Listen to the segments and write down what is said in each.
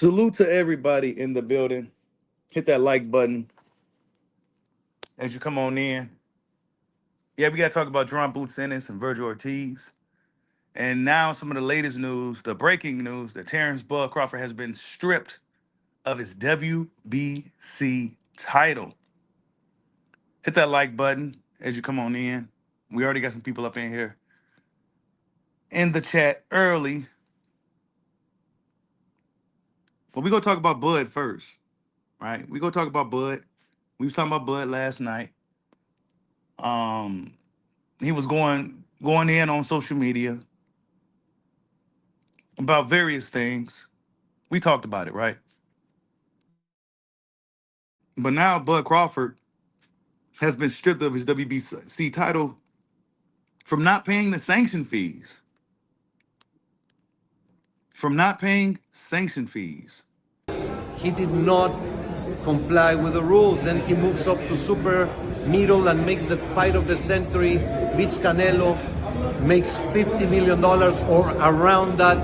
Salute to everybody in the building. Hit that like button as you come on in. Yeah, we got to talk about Jaron Ennis and Vergil Ortiz. And now some of the latest news, the breaking news that Terence Crawford has been stripped of his WBC title. Hit that like button as you come on in. We already got some people up in here in the chat early. But we going to talk about Bud first, right? We going to talk about Bud. We was talking about Bud last night. He was going in on social media about various things. We talked about it, right? But now Bud Crawford has been stripped of his WBC title from not paying the sanction fees. From not paying sanction fees. He did not comply with the rules. Then he moves up to super middle and makes the fight of the century, beats Canelo, makes $50 million or around that.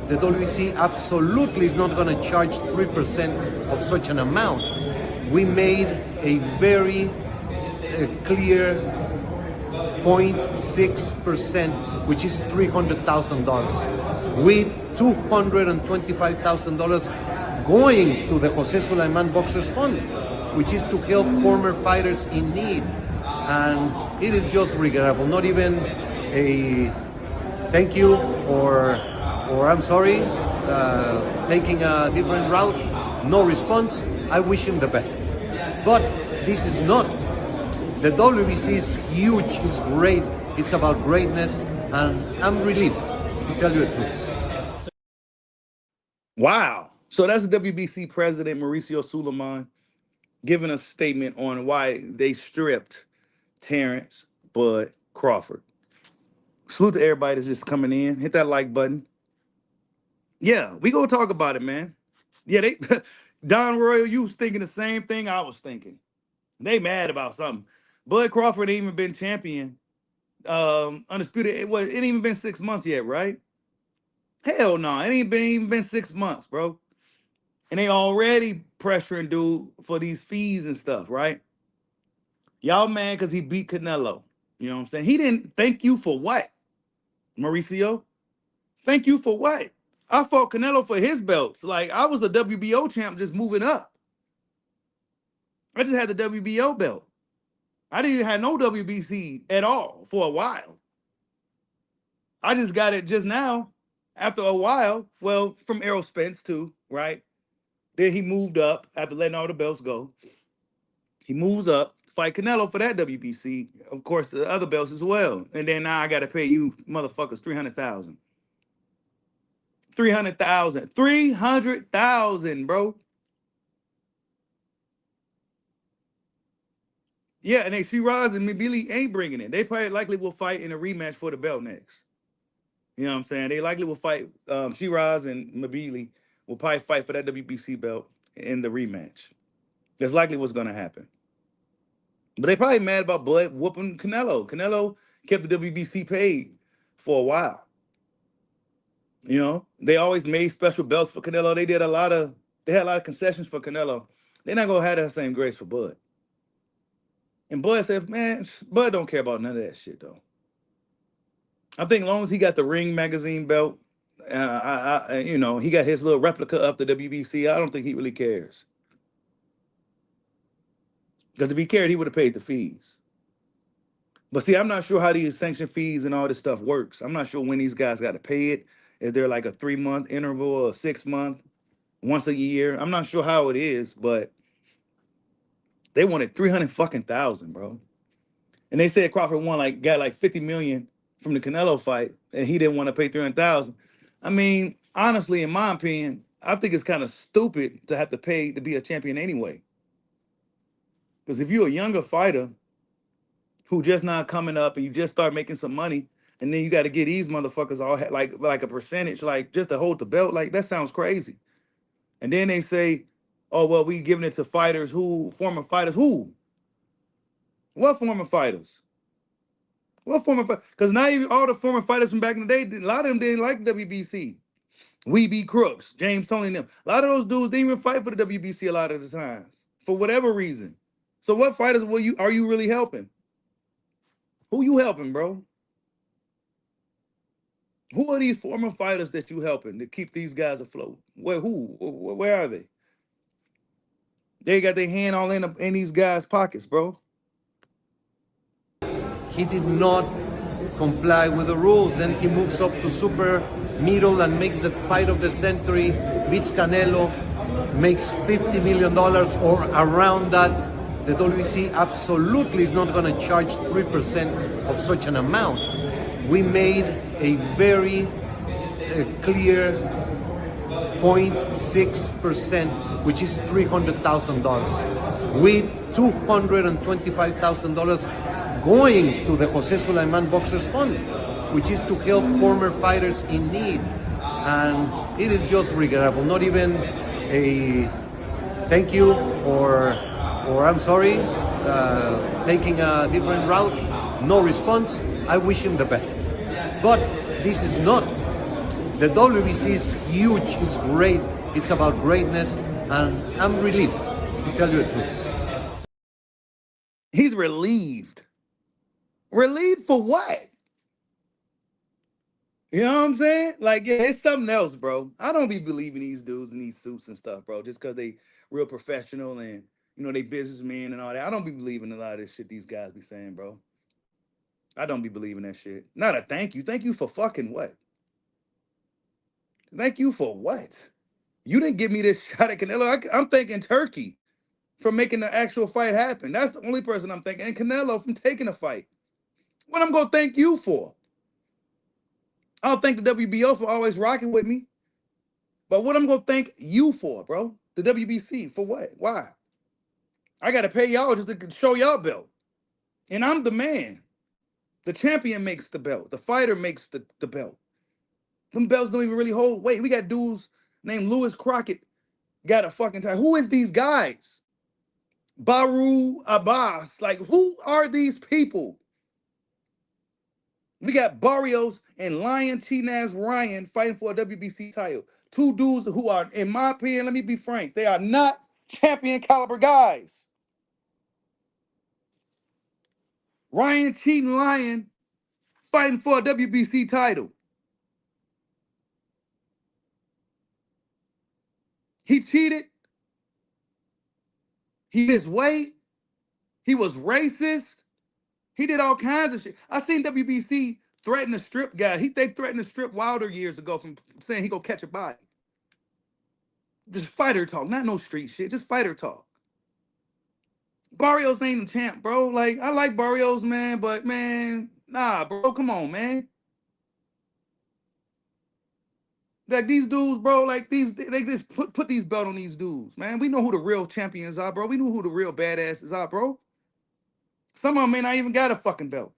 The WBC absolutely is not going to charge 3% of such an amount. We made a very clear 0.6%, which is $300,000, with $225,000 going to the Jose Sulaiman Boxers Fund, which is to help former fighters in need. And it is just regrettable. Not even a thank you or I'm sorry, taking a different route. No response. I wish him the best. But this is not. The WBC is huge, it's great, it's about greatness, and I'm relieved, to tell you the truth. Wow. So that's the WBC president, Mauricio Sulaiman, giving a statement on why they stripped Terence Bud Crawford. Salute to everybody that's just coming in. Hit that like button. Yeah, we gonna talk about it, man. Yeah, they Don Royal, you was thinking the same thing I was thinking. They mad about something. Bud Crawford ain't even been champion. Undisputed. It ain't even been 6 months yet, right? Hell no, it ain't even been 6 months, bro. And they already pressuring dude for these fees and stuff, right? Y'all mad because he beat Canelo. You know what I'm saying? He didn't thank you for what, Mauricio? Thank you for what? I fought Canelo for his belts. Like, I was a WBO champ just moving up. I just had the WBO belt. I didn't have no WBC at all for a while. I just got it just now after a while. Well, from Errol Spence too, right? Then he moved up after letting all the belts go. He moves up, fight Canelo for that WBC. Of course, the other belts as well. And then now I got to pay you motherfuckers $300,000. $300,000. $300,000, bro. Yeah, and they Shiraz and Mabili ain't bringing it. They probably likely will fight in a rematch for the belt next. You know what I'm saying? They likely will fight. Shiraz and Mabili will probably fight for that WBC belt in the rematch. That's likely what's going to happen. But they probably mad about Bud whooping Canelo. Canelo kept the WBC paid for a while. You know, they always made special belts for Canelo. They had a lot of concessions for Canelo. They're not gonna have that same grace for Bud. And Bud said, man, Bud don't care about none of that shit though. I think as long as he got the Ring magazine belt, you know, he got his little replica of the WBC. I don't think he really cares. Because if he cared, he would have paid the fees. But see, I'm not sure how these sanction fees and all this stuff works. I'm not sure when these guys got to pay it. Is there like a 3-month interval or 6 month, once a year? I'm not sure how it is, but they wanted $300,000, bro. And they said Crawford got like 50 million from the Canelo fight, and he didn't want to pay 300,000. I mean, honestly, in my opinion, I think it's kind of stupid to have to pay to be a champion anyway. Because if you're a younger fighter who just not coming up and you just start making some money, and then you got to get these motherfuckers all like a percentage, like just to hold the belt, like that sounds crazy. And then they say, oh, well, we giving it to fighters former fighters who? What former fighters? What former fighters? Because not even all the former fighters from back in the day, a lot of them didn't like WBC. We Be Crooks, James Tony and them. A lot of those dudes didn't even fight for the WBC a lot of the times for whatever reason. So what fighters are you really helping? Who you helping, bro? Who are these former fighters that you helping to keep these guys afloat? Where are they? They got their hand all in these guys' pockets, bro. He did not comply with the rules. Then he moves up to super middle and makes the fight of the century, beats Canelo, makes $50 million or around that. The WBC absolutely is not going to charge 3% of such an amount. We made a very clear 0.6%, which is $300,000, with $225,000 going to the Jose Sulaiman Boxers Fund, which is to help former fighters in need. And it is just regrettable. Not even a thank you or I'm sorry, taking a different route. No response. I wish him the best. But this is not. The WBC is huge, it's great, it's about greatness, and I'm relieved, to tell you the truth. He's relieved. Relieved for what? You know what I'm saying? Like, yeah, it's something else, bro. I don't be believing these dudes in these suits and stuff, bro, just because they real professional and, you know, they businessmen and all that. I don't be believing a lot of this shit these guys be saying, bro. I don't be believing that shit. Not a thank you. Thank you for fucking what? Thank you for what? You didn't give me this shot at Canelo. I'm thanking Turkey for making the actual fight happen. That's the only person I'm thanking. And Canelo from taking the fight. What I'm going to thank you for? I don't thank the WBO for always rocking with me. But what I'm going to thank you for, bro? The WBC. For what? Why? I got to pay y'all just to show y'all belt. And I'm the man. The champion makes the belt. The fighter makes the belt. Them belts don't even really hold weight. We got dudes named Lewis Crockett got a fucking tie. Who is these guys? Baru Abbas. Like, who are these people? We got Barrios and Lion Chinaz Ryan fighting for a WBC title. Two dudes who are, in my opinion, let me be frank, they are not champion caliber guys. Ryan Cheating Lion fighting for a WBC title. He cheated. He missed weight. He was racist. He did all kinds of shit. I seen WBC threaten a strip guy. They threatened to strip Wilder years ago from saying he go catch a body. Just fighter talk, not no street shit. Just fighter talk. Barrios ain't the champ, bro. Like, I like Barrios, man, but man, nah, bro, come on, man. Like these dudes, bro, like they just put these belt on these dudes, man. We know who the real champions are, bro. We know who the real badasses are, bro. Some of them may not even got a fucking belt.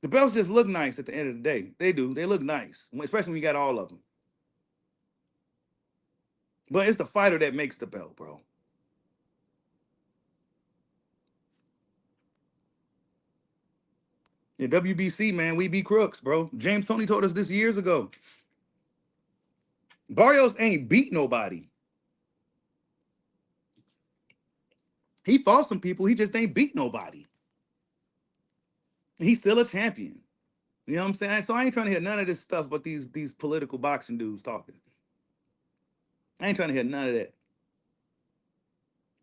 The belts just look nice at the end of the day. They do. They look nice, especially when you got all of them. But it's the fighter that makes the belt, bro. Yeah, WBC, man, we be crooks, bro. James Tony told us this years ago. Barrios ain't beat nobody. He fought some people. He just ain't beat nobody. He's still a champion. You know what I'm saying? So I ain't trying to hear none of this stuff but these political boxing dudes talking. I ain't trying to hear none of that.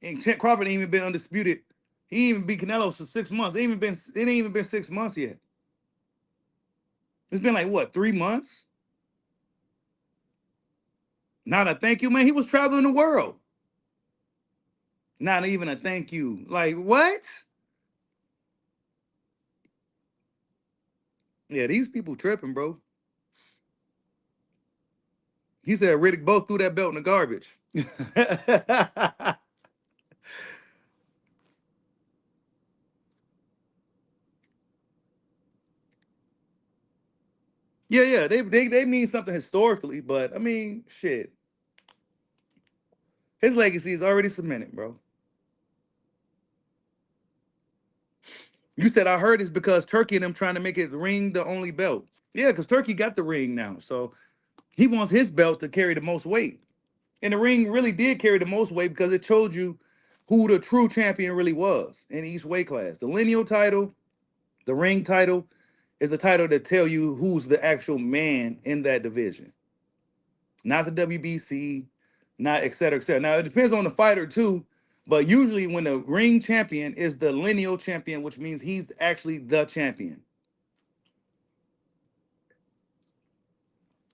And Crawford ain't even been undisputed. He ain't even beat Canelo for 6 months. It ain't even been 6 months yet. It's been like, what, 3 months? Not a thank you, man. He was traveling the world. Not even a thank you. Like, what? Yeah, these people tripping, bro. He said Riddick both threw that belt in the garbage. Yeah, they mean something historically, but I mean, shit. His legacy is already cemented, bro. You said I heard it's because Turkey and them trying to make it ring the only belt. Yeah, because Turkey got the ring now. So he wants his belt to carry the most weight. And the ring really did carry the most weight because it showed you who the true champion really was in each weight class. The lineal title, the ring title, is the title that tell you who's the actual man in that division. Not the WBC, not et cetera, et cetera. Now it depends on the fighter too, but usually when the ring champion is the lineal champion, which means he's actually the champion.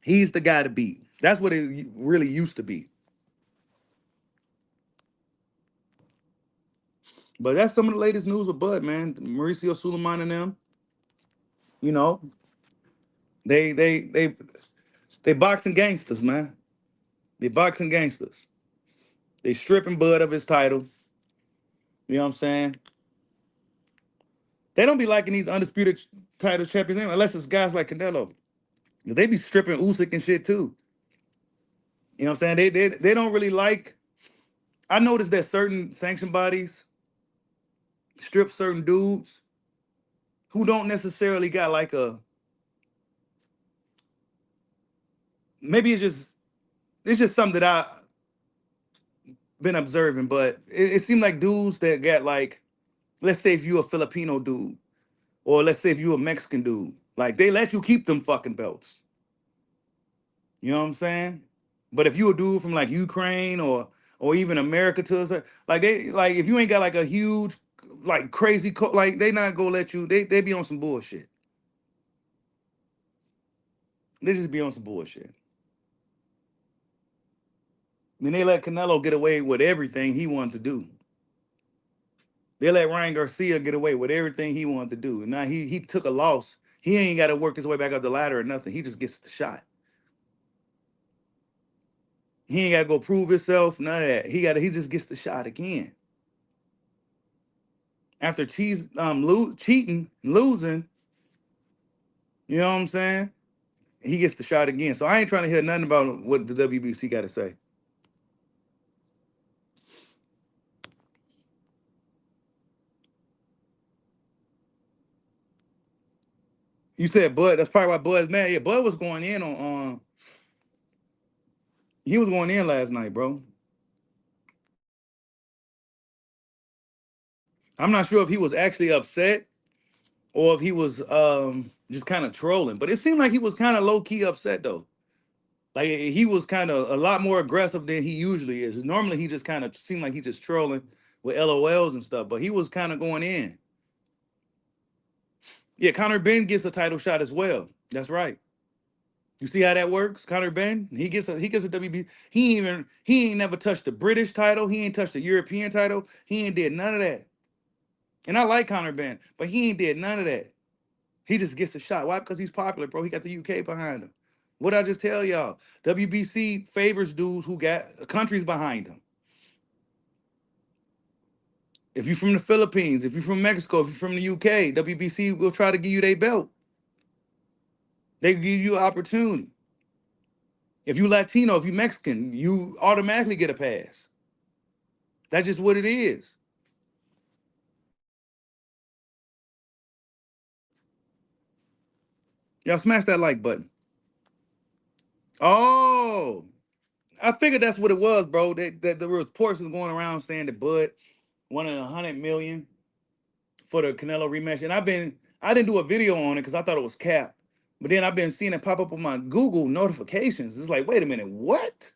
He's the guy to beat. That's what it really used to be. But that's some of the latest news with Bud, man. Mauricio Suleiman and them, you know, they they they they boxing gangsters, man. They boxing gangsters. They stripping Bud of his title. You know what I'm saying? They don't be liking these undisputed title champions anyway, unless it's guys like Canelo. They be stripping Usyk and shit too. You know what I'm saying? They don't really like. I noticed that certain sanction bodies strip certain dudes who don't necessarily got like a. Maybe it's just something that I been observing, but it seemed like dudes that got like, let's say if you a Filipino dude, or let's say if you a Mexican dude, like they let you keep them fucking belts. You know what I'm saying? But if you a dude from like Ukraine or even America to us, like they like if you ain't got like a huge like crazy like they not gonna let you. They be on some bullshit. They just be on some bullshit. Then they let Canelo get away with everything he wanted to do. They let Ryan Garcia get away with everything he wanted to do. And now he took a loss. He ain't got to work his way back up the ladder or nothing. He just gets the shot. He ain't got to go prove himself. None of that. He just gets the shot again. After cheating, losing, you know what I'm saying? He gets the shot again. So I ain't trying to hear nothing about what the WBC got to say. You said Bud. That's probably why Bud's mad. Yeah, Bud was going in on. He was going in last night, bro. I'm not sure if he was actually upset or if he was just kind of trolling. But it seemed like he was kind of low key upset though. Like he was kind of a lot more aggressive than he usually is. Normally he just kind of seemed like he just trolling with LOLs and stuff, but he was kind of going in. Yeah, Conor Ben gets a title shot as well. That's right. You see how that works? Conor Ben, he gets a WB. He ain't never touched the British title. He ain't touched the European title. He ain't did none of that. And I like Conor Ben, but he ain't did none of that. He just gets a shot. Why? Because he's popular, bro. He got the UK behind him. What I just tell y'all? WBC favors dudes who got countries behind them. If you're from the Philippines, if you're from Mexico, if you're from the UK, WBC will try to give you their belt. They give you an opportunity. If you Latino, if you Mexican, you automatically get a pass. That's just what it is. Y'all smash that like button. Oh, I figured that's what it was, bro. That the reports was going around saying that Bud wanted 100 million for the Canelo rematch, and I didn't do a video on it because I thought it was cap, but then I've been seeing it pop up on my Google notifications. It's like, wait a minute, what?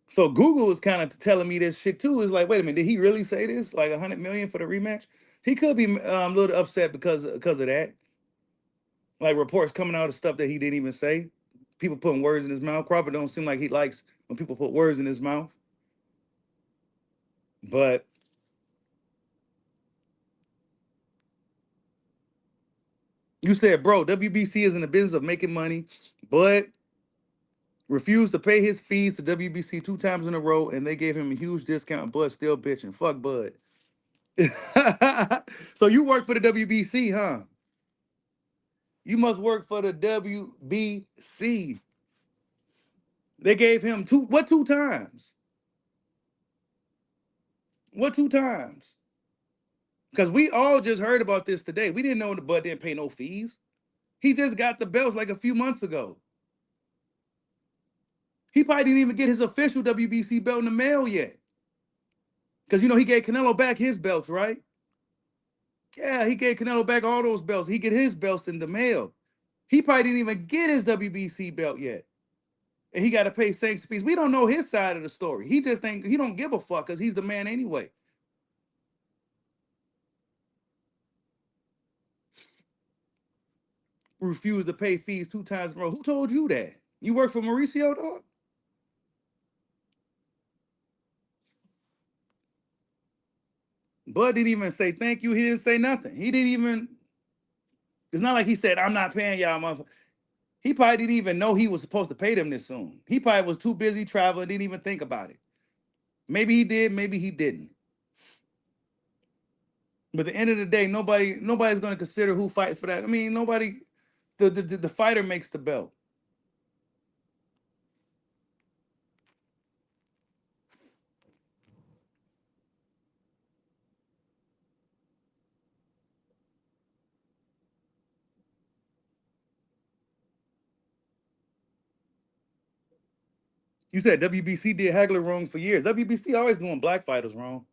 So Google is kind of telling me this shit too. It's like, wait a minute, did he really say this? Like 100 million for the rematch? He could be a little upset because of that. Like reports coming out of stuff that he didn't even say. People putting words in his mouth. Crawford don't seem like he likes when people put words in his mouth. But you said, bro, WBC is in the business of making money, but refused to pay his fees to WBC 2 times in a row, and they gave him a huge discount. Bud still bitching. Fuck Bud. So you work for the WBC, huh? You must work for the WBC. They gave him what 2 times? What 2 times? Because we all just heard about this today. We didn't know the Bud didn't pay no fees. He just got the belts like a few months ago. He probably didn't even get his official WBC belt in the mail yet. Because, you know, he gave Canelo back his belts, right? Yeah, he gave Canelo back all those belts. He get his belts in the mail. He probably didn't even get his WBC belt yet. And he got to pay sanction fees. We don't know his side of the story. He just think he don't give a fuck because he's the man anyway. Refused to pay fees 2 times in a row. Who told you that? You work for Mauricio, dog? Bud didn't even say thank you. He didn't say nothing. He didn't even. It's not like he said, I'm not paying y'all, motherfucker. He probably didn't even know he was supposed to pay them this soon. He probably was too busy traveling, didn't even think about it. Maybe he did, maybe he didn't. But at the end of the day, nobody's going to consider who fights for that. I mean, nobody. The fighter makes the belt. You said WBC did Hagler wrong for years. WBC always doing black fighters wrong.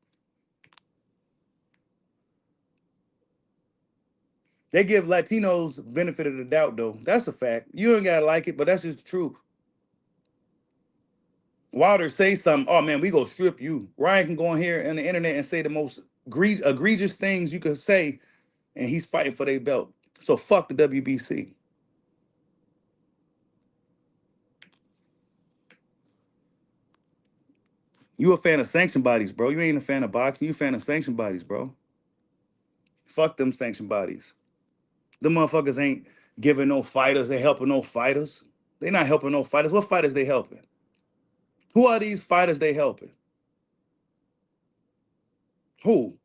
They give Latinos benefit of the doubt, though. That's a fact. You ain't gotta like it, but that's just the truth. Wilder say something, oh man, we go strip you. Ryan can go on here on the internet and say the most egregious things you could say, and he's fighting for their belt. So fuck the WBC. You a fan of sanction bodies, bro. You ain't a fan of boxing. You a fan of sanction bodies, bro. Fuck them sanction bodies. The motherfuckers ain't giving no fighters. They helping no fighters. They not helping no fighters. What fighters they helping? Who are these fighters they helping? Who?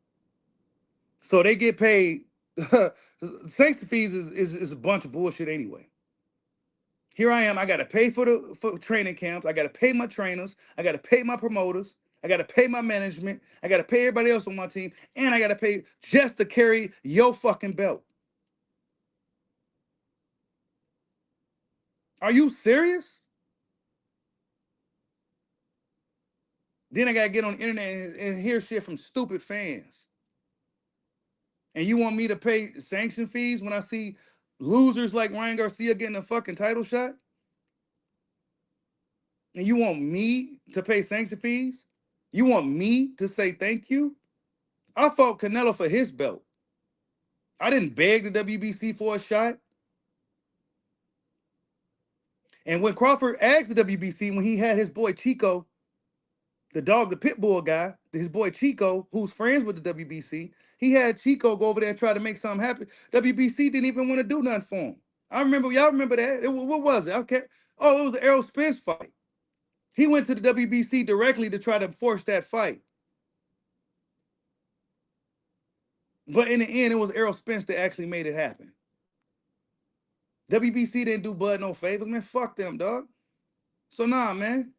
So they get paid. Sanction fees is a bunch of bullshit anyway. Here I am. I got to pay for training camps. I got to pay my trainers. I got to pay my promoters. I got to pay my management. I got to pay everybody else on my team. And I got to pay just to carry your fucking belt. Are you serious? Then I got to get on the internet and hear shit from stupid fans. And you want me to pay sanction fees when I see losers like Ryan Garcia getting a fucking title shot? And you want me to pay sanction fees? You want me to say thank you? I fought Canelo for his belt. I didn't beg the WBC for a shot. And when Crawford asked the WBC, when he had his boy Chico, the dog, the pit bull guy, his boy Chico, who's friends with the WBC, he had Chico go over there and try to make something happen. WBC didn't even want to do nothing for him. I remember, y'all remember that? What was it? Okay. Oh, it was the Errol Spence fight. He went to the WBC directly to try to force that fight. But in the end, it was Errol Spence that actually made it happen. WBC didn't do Bud no favors, man. Fuck them, dog. So nah, man.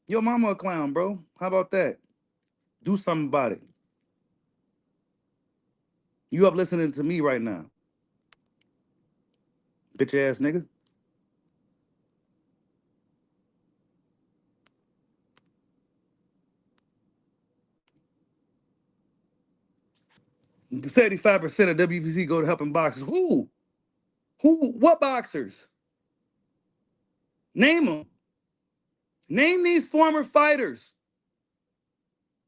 Your mama a clown, bro. How about that? Do something about it. You up listening to me right now. Bitch ass nigga. 75% of WBC go to helping boxers. Who? Who? What boxers? Name them. Name these former fighters.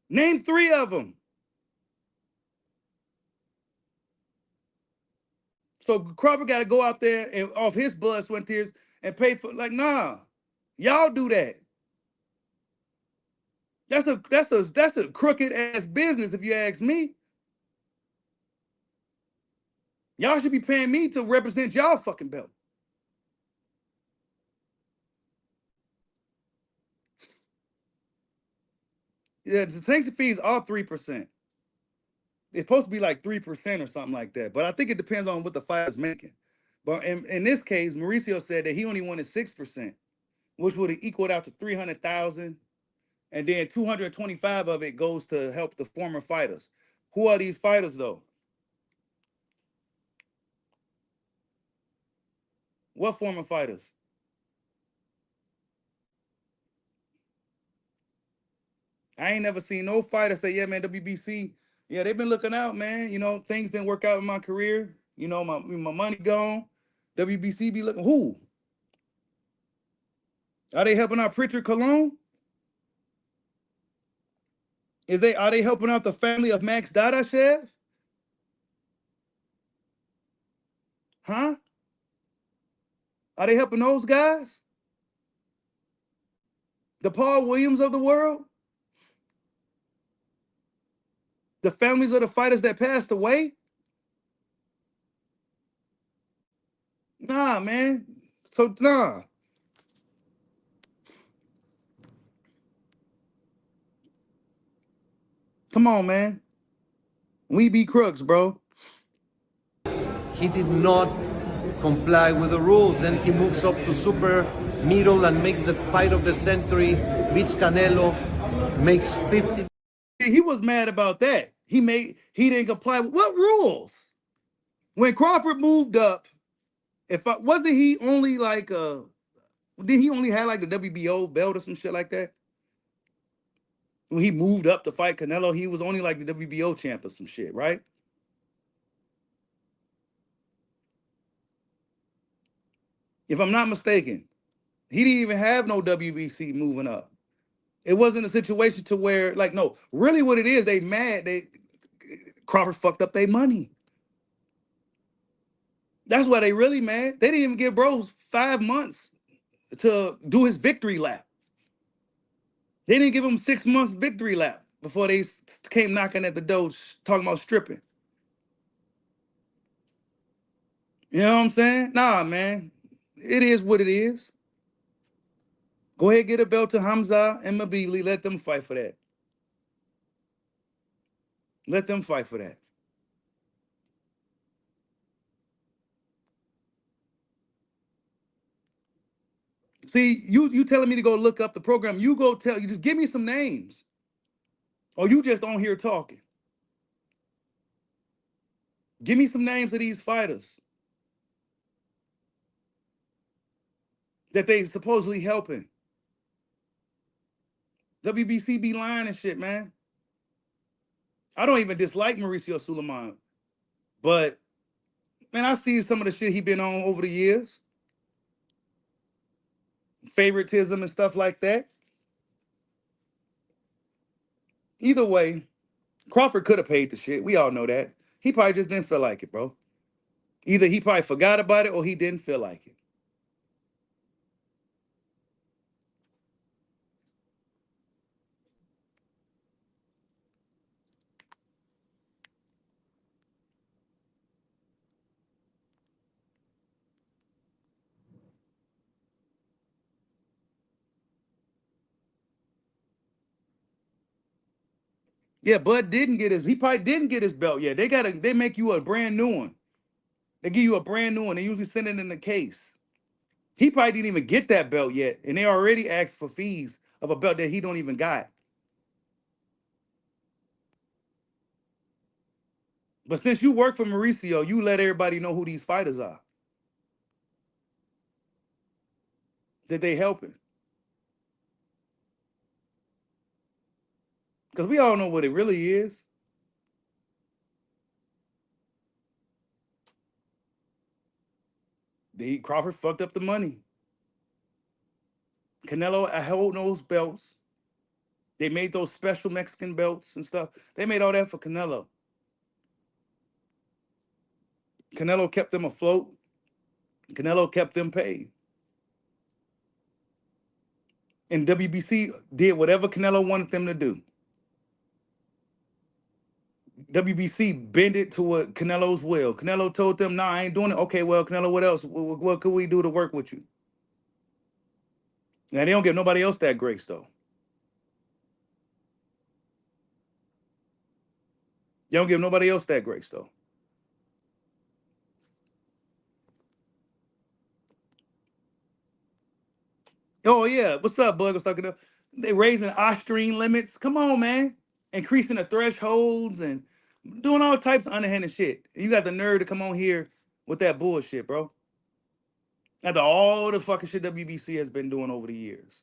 Name 3 of them. So Crawford got to go out there and off his blood, sweat, and tears and pay for, like, nah. Y'all do that. That's a crooked ass business, if you ask me. Y'all should be paying me to represent y'all fucking belt. Yeah, the sanction fees are 3%. It's supposed to be like 3% or something like that. But I think it depends on what the fighter's making. But in this case, Mauricio said that he only wanted 6%, which would have equaled out to 300,000. and then 225 of it goes to help the former fighters. Who are these fighters though? What former fighters? I ain't never seen no fighter say, yeah, man, WBC, yeah, they've been looking out, man. You know, things didn't work out in my career. You know, my money gone. WBC be looking. Who? Are they helping out Pritchard Cologne? Are they helping out the family of Max Dadashev? Huh? Are they helping those guys? The Paul Williams of the world? The families of the fighters that passed away? Nah, man. So nah. Come on, man. We be crooks, bro. He did not comply with the rules. Then he moves up to super middle and makes the fight of the century, beats Canelo, makes 50. He was mad about that. He didn't comply with what rules? When Crawford moved up, wasn't he only like did he only have like the WBO belt or some shit like that? When he moved up to fight Canelo, he was only like the WBO champ or some shit, right? If I'm not mistaken, he didn't even have no WBC moving up. It wasn't a situation to where, like, no, really what it is, they mad. Crawford fucked up their money. That's why they really mad. They didn't even give bros 5 months to do his victory lap. They didn't give him 6 months victory lap before they came knocking at the door talking about stripping. You know what I'm saying? Nah, man. It is what it is. Go ahead, get a belt to Hamza and Mabili. Let them fight for that. Let them fight for that. See, you telling me to go look up the program. You just give me some names. Or you just on here talking. Give me some names of these fighters that they supposedly helping. WBC be lying and shit, man. I don't even dislike Mauricio Suleiman, but man, I see some of the shit he been on over the years. Favoritism and stuff like that. Either way, Crawford could have paid the shit. We all know that. He probably just didn't feel like it, bro. Either he probably forgot about it or he didn't feel like it. Yeah, Bud didn't get he probably didn't get his belt yet. They make you a brand new one. They give you a brand new one. They usually send it in the case. He probably didn't even get that belt yet. And they already asked for fees of a belt that he don't even got. But since you work for Mauricio, you let everybody know who these fighters are. That they helping. Because we all know what it really is. Crawford fucked up the money. Canelo held those belts. They made those special Mexican belts and stuff. They made all that for Canelo. Canelo kept them afloat. Canelo kept them paid. And WBC did whatever Canelo wanted them to do. WBC bend it to what Canelo's will. Canelo told them, nah, I ain't doing it. Okay, well, Canelo, what else? What could we do to work with you? Now, they don't give nobody else that grace, though. They don't give nobody else that grace, though. Oh, yeah. What's up, bud? What's talking to? They raising ostrine limits. Come on, man. Increasing the thresholds and doing all types of underhanded shit. And you got the nerve to come on here with that bullshit, bro. After all the fucking shit WBC has been doing over the years.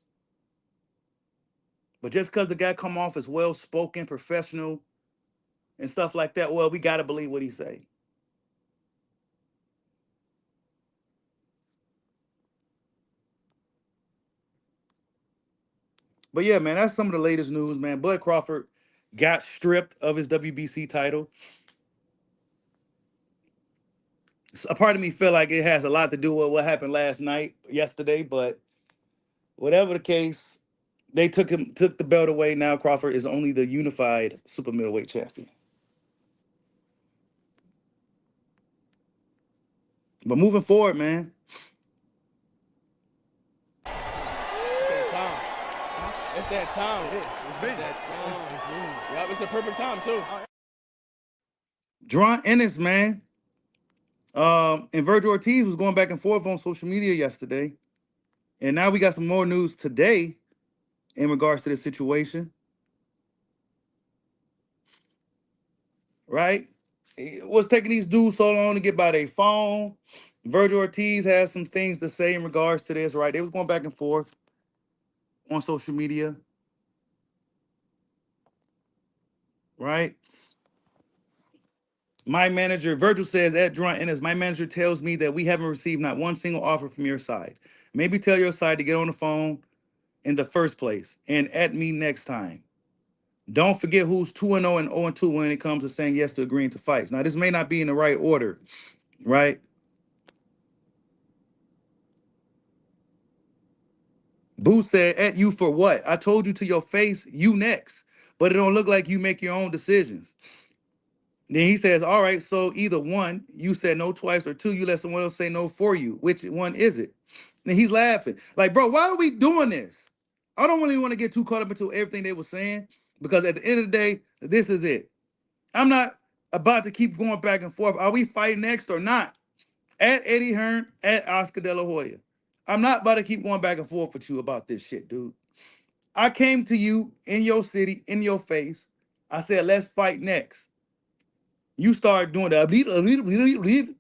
But just because the guy come off as well-spoken, professional, and stuff like that, well, we got to believe what he say. But yeah, man, that's some of the latest news, man. Bud Crawford got stripped of his WBC title. A part of me feel like it has a lot to do with what happened yesterday, but whatever the case, they took the belt away. Now Crawford is only the unified super middleweight champion. But moving forward, man. It's that time. It is. It's been that time. Yep, it's the perfect time too. Jaron Ennis, man. And Vergil Ortiz was going back and forth on social media yesterday. And now we got some more news today in regards to this situation. Right? What's taking these dudes so long to get by their phone? Vergil Ortiz has some things to say in regards to this, right? They was going back and forth on social media. Right? My manager, Vergil says at Jaron Ennis, my manager tells me that we haven't received not one single offer from your side. Maybe tell your side to get on the phone in the first place and at me next time. Don't forget who's 2-0 and 0-2 when it comes to saying yes to agreeing to fights. Now, this may not be in the right order, right? Boo said, at you for what? I told you to your face, you next. But it don't look like you make your own decisions. Then he says, all right, so either one, you said no twice, or two, you let someone else say no for you. Which one is it? And he's laughing. Like, bro, why are we doing this? I don't really want to get too caught up into everything they were saying, because at the end of the day, this is it. I'm not about to keep going back and forth. Are we fighting next or not? At Eddie Hearn, at Oscar De La Hoya. I'm not about to keep going back and forth with you about this shit, dude. I came to you in your city, in your face. I said, let's fight next. You start doing the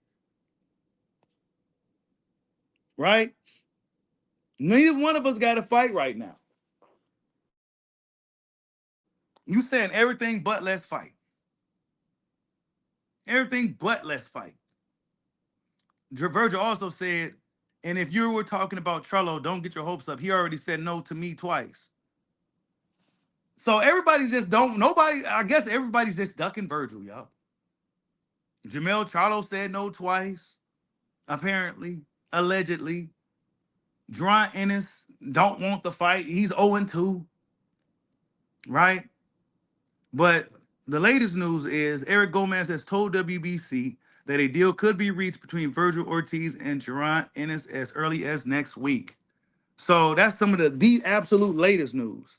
right? Neither one of us got to fight right now. You saying everything but let's fight. Everything but let's fight. Vergil also said, and if you were talking about Trello, don't get your hopes up. He already said no to me twice. So everybody's just I guess everybody's just ducking Vergil, y'all. Jamel Charlo said no twice, apparently, allegedly. Jaron Ennis don't want the fight. He's 0-2, right? But the latest news is Eric Gomez has told WBC that a deal could be reached between Vergil Ortiz and Jaron Ennis as early as next week. So that's some of the absolute latest news.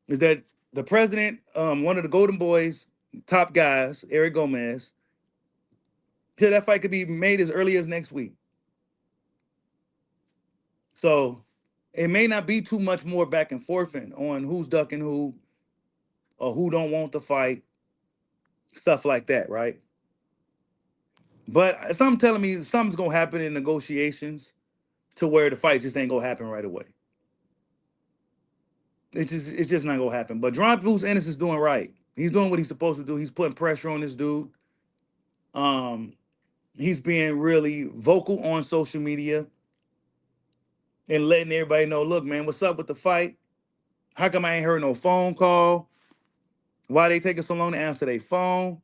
Is that the president, one of the Golden Boys, top guys, Eric Gomez, said that fight could be made as early as next week. So it may not be too much more back and forth on who's ducking who or who don't want the fight, stuff like that, right? But something telling me something's going to happen in negotiations to where the fight just ain't going to happen right away. It's just not going to happen. But Jaron Bruce Ennis is doing right. He's doing what he's supposed to do. He's putting pressure on this dude. He's being really vocal on social media and letting everybody know, look, man, what's up with the fight? How come I ain't heard no phone call? Why they taking so long to answer their phone?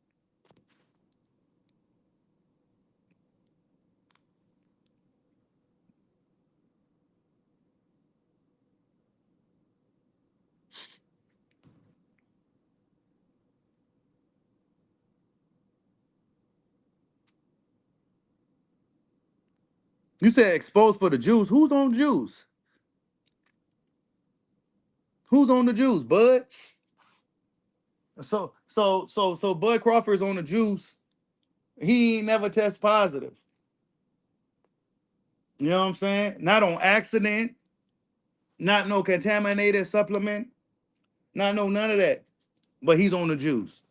You said exposed for the Jews. Who's on Jews? Who's on the Jews, Bud? So Bud Crawford's on the juice. He ain't never test positive. You know what I'm saying? Not on accident. Not no contaminated supplement. Not no none of that. But he's on the juice.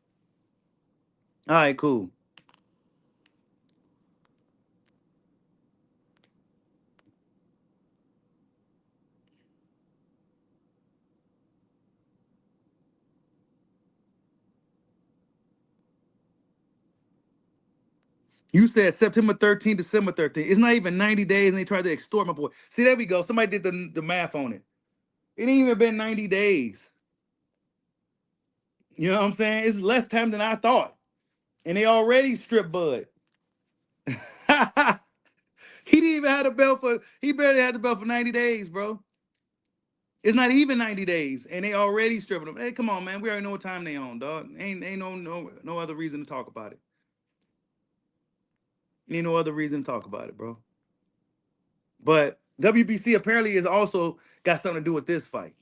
All right, cool. You said September 13th, December 13th. It's not even 90 days, and they tried to extort my boy. See, there we go. Somebody did the math on it. It ain't even been 90 days. You know what I'm saying? It's less time than I thought. And they already stripped Bud. He didn't even have the belt for, he barely had the belt for 90 days, bro. It's not even 90 days, and they already stripping him. Hey, come on, man. We already know what time they on, dog. Ain't no other reason to talk about it. Ain't no other reason to talk about it, bro. But WBC apparently is also got something to do with this fight.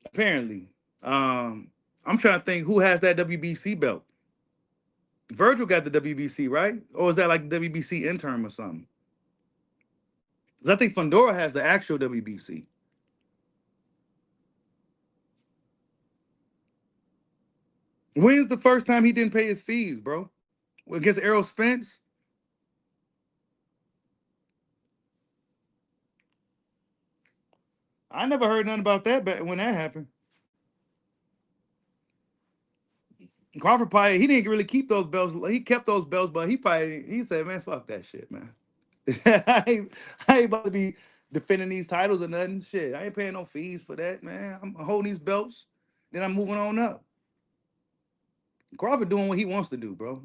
Apparently. I'm trying to think who has that WBC belt. Vergil got the WBC, right? Or is that like WBC interim or something? Because I think Fundora has the actual WBC. When's the first time he didn't pay his fees, bro? Against Errol Spence? I never heard nothing about that back when that happened. Crawford probably, he didn't really keep those belts. He kept those belts, but he said, man, fuck that shit, man. I ain't about to be defending these titles or nothing. Shit, I ain't paying no fees for that, man. I'm holding these belts, then I'm moving on up. Crawford doing what he wants to do, bro.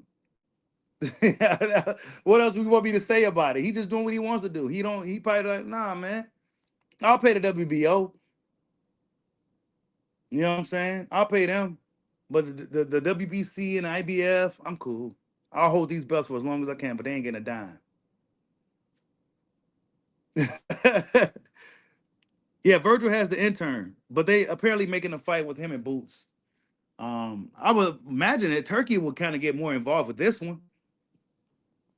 What else we want me to say about it? He just doing what he wants to do. He probably like, nah, man. I'll pay the WBO. You know what I'm saying? I'll pay them. But the WBC and IBF, I'm cool. I'll hold these belts for as long as I can, but they ain't getting a dime. Yeah, Vergil has the intern, but they apparently making a fight with him and Boots. I would imagine that Turkey will kind of get more involved with this one.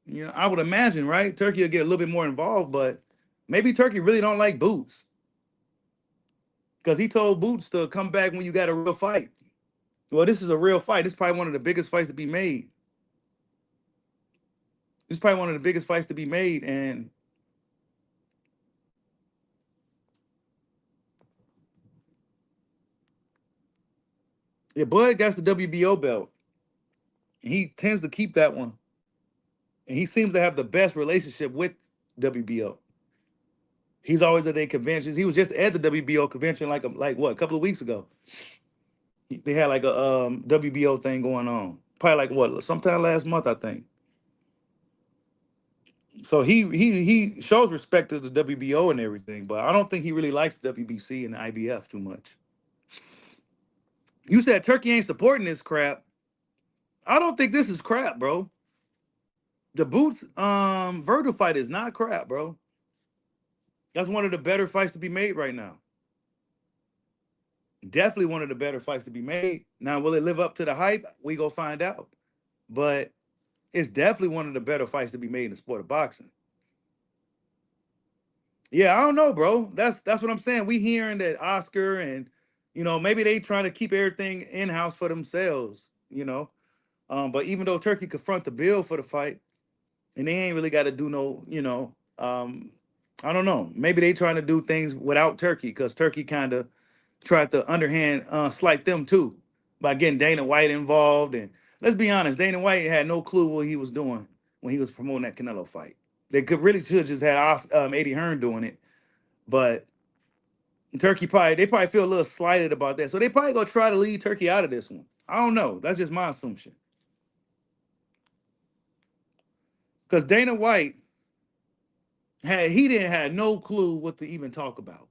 You know, I would imagine, right? Turkey will get a little bit more involved, but maybe Turkey really don't like Boots. Because he told Boots to come back when you got a real fight. Well, this is a real fight. This is probably one of the biggest fights to be made. This is probably one of the biggest fights to be made. And yeah, Bud got the WBO belt. And he tends to keep that one. And he seems to have the best relationship with WBO. He's always at their conventions. He was just at the WBO convention like what, a couple of weeks ago. They had like a WBO thing going on. Probably like what, sometime last month, I think. So he shows respect to the WBO and everything, but I don't think he really likes the WBC and the IBF too much. You said Turkey ain't supporting this crap. I don't think this is crap, bro. The Boots Vergil fight is not crap, bro. That's one of the better fights to be made right now. Definitely one of the better fights to be made. Now, will it live up to the hype? We go find out. But it's definitely one of the better fights to be made in the sport of boxing. Yeah, I don't know, bro. That's what I'm saying. We hearing that Oscar and, you know, maybe they trying to keep everything in-house for themselves, you know. But even though Turkey confront the bill for the fight, and they ain't really got to do no, you know, I don't know. Maybe they trying to do things without Turkey because Turkey kind of tried to underhand slight them too by getting Dana White involved. And let's be honest, Dana White had no clue what he was doing when he was promoting that Canelo fight. They could really should just had Eddie Hearn doing it, but Turkey they probably feel a little slighted about that, so they probably gonna try to lead Turkey out of this one. I don't know. That's just my assumption. Because Dana White he didn't have no clue what to even talk about.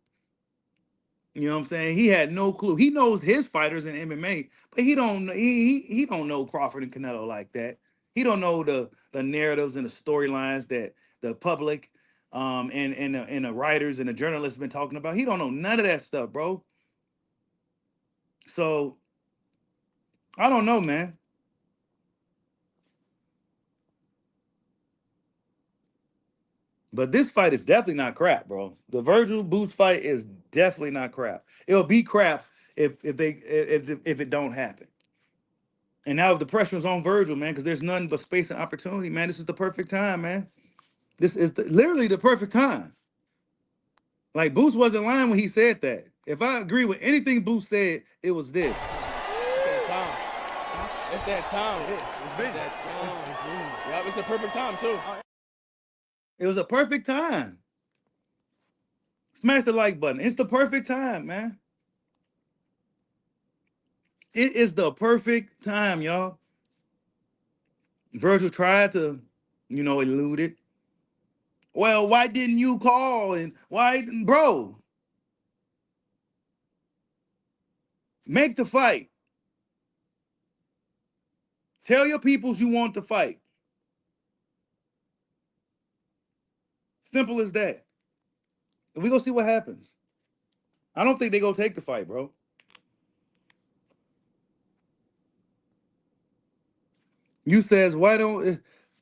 You know what I'm saying? He had no clue. He knows his fighters in MMA, but he don't know Crawford and Canelo like that. He don't know the narratives and the storylines that the public and the writers and the journalists have been talking about. He don't know none of that stuff, bro. So I don't know, man. But this fight is definitely not crap, bro. The Vergil Boots fight is definitely not crap. It'll be crap if it don't happen. And now the pressure is on Vergil, man, because there's nothing but space and opportunity, man. This is the perfect time, man. This is literally the perfect time. Like, Boots wasn't lying when he said that. If I agree with anything Boots said, it was this. It's that time. It's that time. It is. It's been that time. Yeah, it's the perfect time too. It was a perfect time. Smash the like button. It's the perfect time, man. It is the perfect time, y'all. Vergil tried to, elude it. Well, why didn't you call? And why, bro? Make the fight. Tell your peoples you want to fight. Simple as that. And we gonna see what happens. I don't think they gonna take the fight, bro. You says, why don't,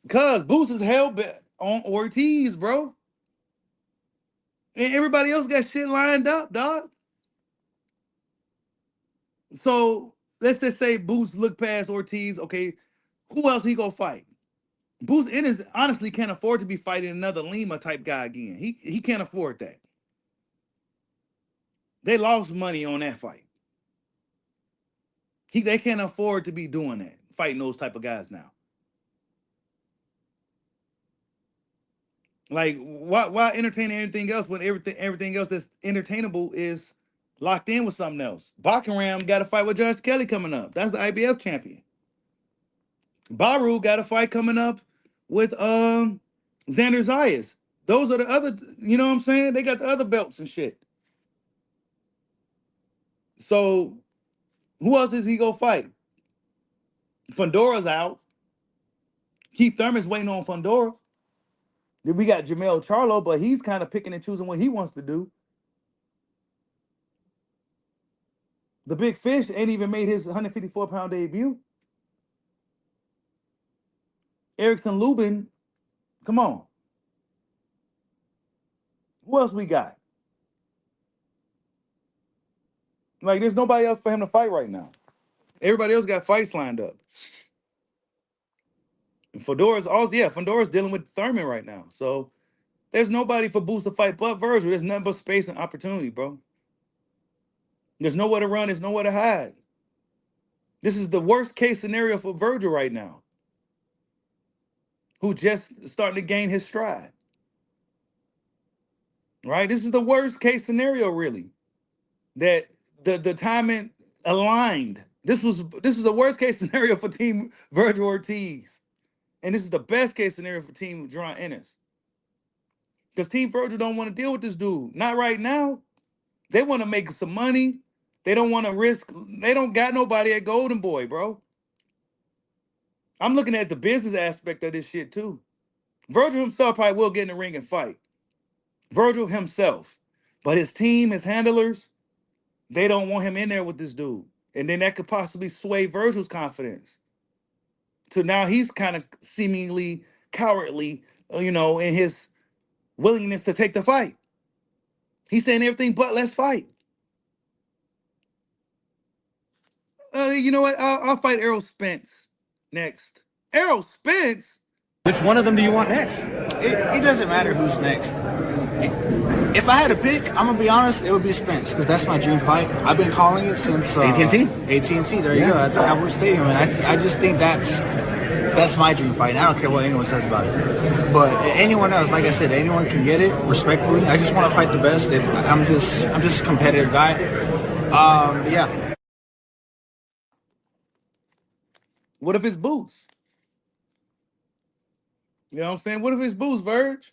cause Boots is hell on Ortiz, bro. And everybody else got shit lined up, dog. So let's just say Boots look past Ortiz. Okay, who else he gonna fight? Boots Ennis honestly can't afford to be fighting another Lima type guy again. He can't afford that. They lost money on that fight. They can't afford to be doing that, fighting those type of guys now. Like, why entertain anything else when everything else that's entertainable is locked in with something else? Bakaram got a fight with Josh Kelly coming up. That's the IBF champion. Baru got a fight coming up with Xander Zayas. Those are the other, you know what I'm saying? They got the other belts and shit. So who else is he gonna fight? Fundora's out. Keith Thurman's waiting on Fundora. Then we got Jamel Charlo, but he's kind of picking and choosing what he wants to do. The Big Fish ain't even made his 154-pound debut. Erickson Lubin, come on. Who else we got? Like, there's nobody else for him to fight right now. Everybody else got fights lined up. And Fundora's dealing with Thurman right now. So there's nobody for Boots to fight but Vergil. There's nothing but space and opportunity, bro. There's nowhere to run. There's nowhere to hide. This is the worst case scenario for Vergil right now, who just starting to gain his stride. Right? This is the worst case scenario, really. That the timing aligned. This was the worst case scenario for Team Vergil Ortiz. And this is the best case scenario for Team Jaron Ennis. Because Team Vergil don't want to deal with this dude. Not right now. They want to make some money. They don't want to risk. They don't got nobody at Golden Boy, bro. I'm looking at the business aspect of this shit, too. Vergil himself probably will get in the ring and fight. Vergil himself. But his team, his handlers, they don't want him in there with this dude. And then that could possibly sway Vergil's confidence. So now he's kind of seemingly cowardly, in his willingness to take the fight. He's saying everything but let's fight. You know what? I'll fight Errol Spence next. Errol Spence? Which one of them do you want next? It doesn't matter who's next. If I had to pick, I'm gonna be honest, it would be Spence because that's my dream fight. I've been calling it since AT&T. AT&T. There you go. At the Cowboy Stadium, and I just think that's my dream fight. And I don't care what anyone says about it. But anyone else, like I said, anyone can get it respectfully. I just want to fight the best. I'm just a competitive guy. Yeah. What if it's Boots? You know what I'm saying? What if it's Boots, Verge?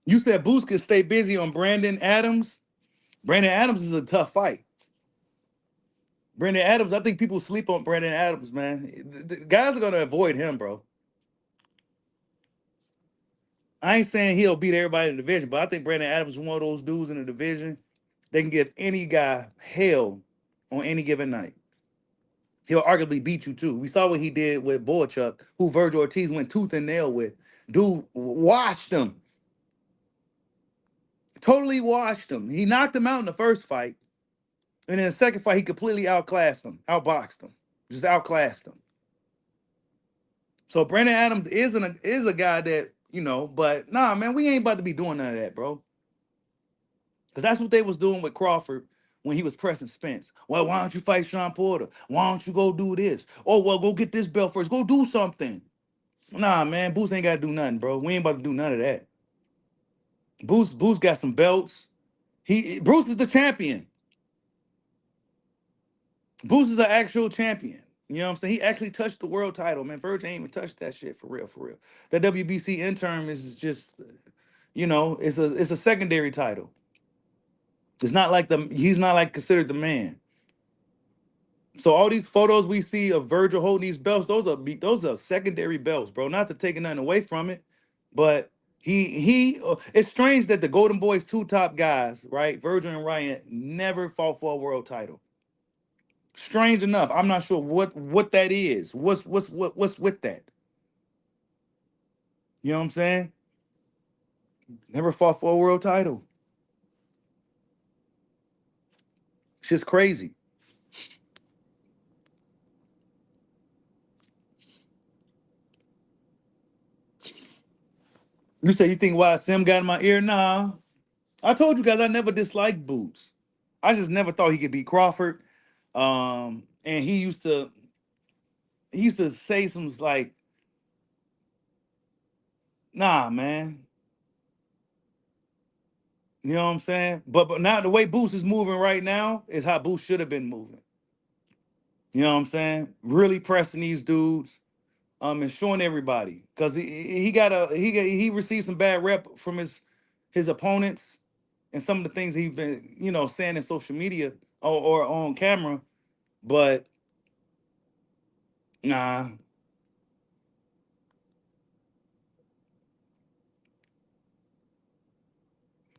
You said Boots could stay busy on Brandon Adams. Brandon Adams is a tough fight. Brandon Adams, I think people sleep on Brandon Adams, man. The guys are going to avoid him, bro. I ain't saying he'll beat everybody in the division, but I think Brandon Adams is one of those dudes in the division. They can give any guy hell on any given night. He'll arguably beat you too. We saw what he did with Boychuk, who Vergil Ortiz went tooth and nail with. Dude washed him. Totally washed him. He knocked him out in the first fight. And in the second fight, he completely outclassed him, outboxed him, just outclassed him. So Brandon Adams is a guy that, but nah, man, we ain't about to be doing none of that, bro. Because that's what they was doing with Crawford when he was pressing Spence. Well, why don't you fight Sean Porter? Why don't you go do this? Oh, well, go get this belt first. Go do something. Nah, man, Boots ain't got to do nothing, bro. We ain't about to do none of that. Boots got some belts. Bruce is the champion. Boots is an actual champion. You know what I'm saying? He actually touched the world title, man. Vergil ain't even touched that shit for real, for real. That WBC interim is just, it's a secondary title. It's not like he's not like considered the man. So all these photos we see of Vergil holding these belts, those are secondary belts, bro. Not to take nothing away from it, but it's strange that the Golden Boys two top guys, right, Vergil and Ryan, never fought for a world title. Strange enough, I'm not sure what that is. What's with that? You know what I'm saying? Never fought for a world title. It's just crazy. You say you think why Sim got in my ear? Nah. I told you guys I never disliked Boots. I just never thought he could beat Crawford. And he used to say some like, nah, man. You know what I'm saying? But now the way Boots is moving right now is how Boots should have been moving. You know what I'm saying? Really pressing these dudes, and showing everybody. Because he received some bad rep from his opponents and some of the things he's been, saying in social media or on camera. But nah.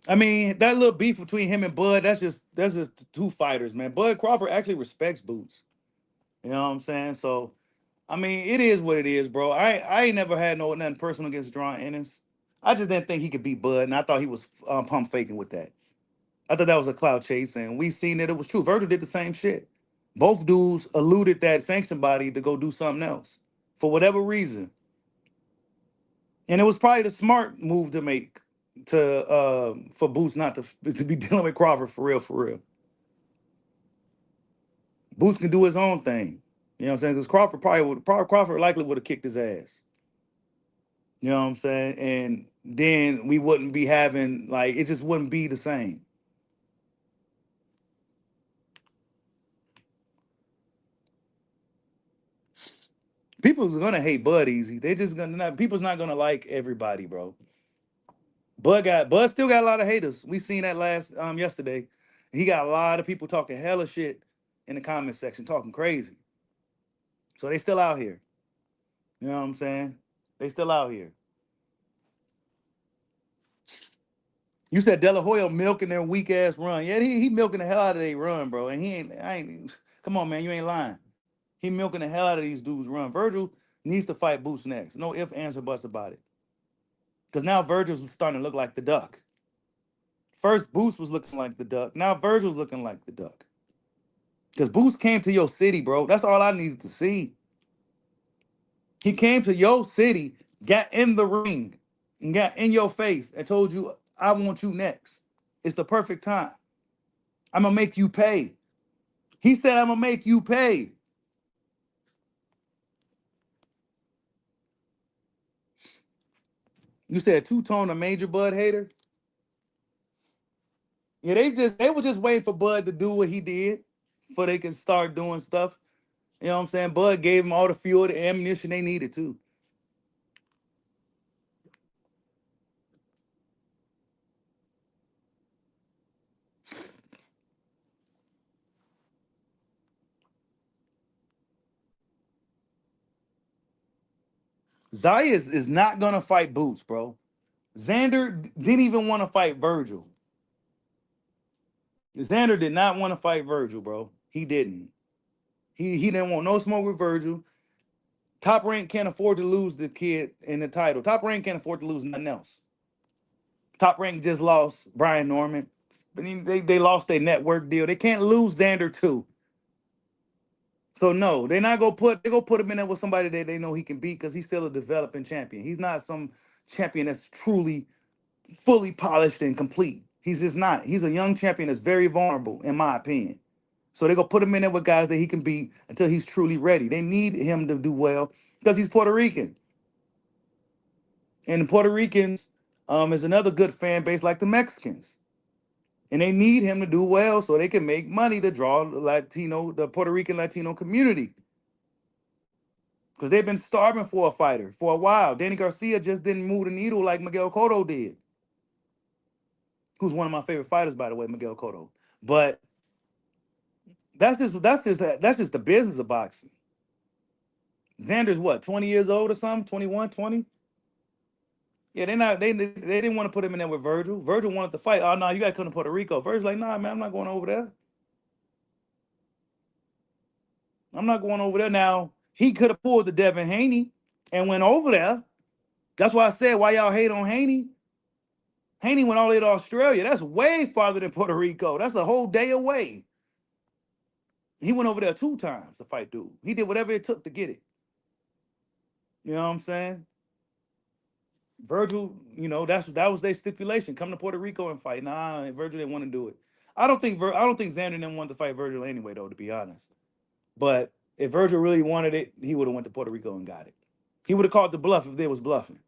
I mean, that little beef between him and Bud, that's just the two fighters, man. Bud Crawford actually respects Boots. You know what I'm saying? So, I mean, it is what it is, bro. I ain't never had nothing personal against Jaron Ennis. I just didn't think he could beat Bud, and I thought he was pump faking with that. I thought that was a cloud chase, and we seen that it was true. Vergil did the same shit. Both dudes eluded that sanction body to go do something else for whatever reason. And it was probably the smart move to make for Boots not to be dealing with Crawford for real, for real. Boots can do his own thing. You know what I'm saying? Because Crawford likely would have kicked his ass. You know what I'm saying? And then we wouldn't be having, like, it just wouldn't be the same. People's gonna hate Bud easy. They just gonna not. People's not gonna like everybody, bro. Bud still got a lot of haters. We seen that yesterday. He got a lot of people talking hella shit in the comment section, talking crazy. So they still out here. You know what I'm saying? They still out here. You said De La Hoya milking their weak ass run. Yeah, he milking the hell out of their run, bro. And come on, man, you ain't lying. He milking the hell out of these dudes' run. Vergil needs to fight Boots next. No ifs, ands, or buts about it. Because now Virgil's starting to look like the duck. First, Boots was looking like the duck. Now Virgil's looking like the duck. Because Boots came to your city, bro. That's all I needed to see. He came to your city, got in the ring, and got in your face and told you, I want you next. It's the perfect time. I'm going to make you pay. He said, I'm going to make you pay. You said two-tone a major Bud hater? Yeah, they were just waiting for Bud to do what he did before they could start doing stuff. You know what I'm saying? Bud gave them all the fuel, the ammunition they needed too. Zaya is not gonna fight Boots, bro. Xander didn't even want to fight Vergil. Xander did not want to fight Vergil, bro. He didn't. He didn't want no smoke with Vergil. Top Rank can't afford to lose the kid in the title. Top Rank can't afford to lose nothing else. Top Rank just lost Brian Norman. They lost their network deal. They can't lose Xander too. So no, they're not gonna put him in there with somebody that they know he can beat because he's still a developing champion. He's not some champion that's truly fully polished and complete. He's just not. He's a young champion that's very vulnerable, in my opinion. So they're gonna put him in there with guys that he can beat until he's truly ready. They need him to do well because he's Puerto Rican. And the Puerto Ricans is another good fan base like the Mexicans. And they need him to do well so they can make money to draw the Puerto Rican Latino community. Because they've been starving for a fighter for a while. Danny Garcia just didn't move the needle like Miguel Cotto did. Who's one of my favorite fighters, by the way, Miguel Cotto. But that's just the business of boxing. Xander's what, 20 years old or something? 21, 20? Yeah, they didn't want to put him in there with Vergil. Vergil wanted to fight. Oh no, you gotta come to Puerto Rico. Vergil's like, nah, man, I'm not going over there. I'm not going over there. Now, he could have pulled the Devin Haney and went over there. That's why I said, why y'all hate on Haney? Haney went all the way to Australia. That's way farther than Puerto Rico. That's a whole day away. He went over there 2 times to fight dude. He did whatever it took to get it. You know what I'm saying? Vergil, that was their stipulation. Come to Puerto Rico and fight. Nah, Vergil didn't want to do it. I don't think Xander didn't want to fight Vergil anyway, though, to be honest. But if Vergil really wanted it, he would have went to Puerto Rico and got it. He would have called the bluff if they was bluffing.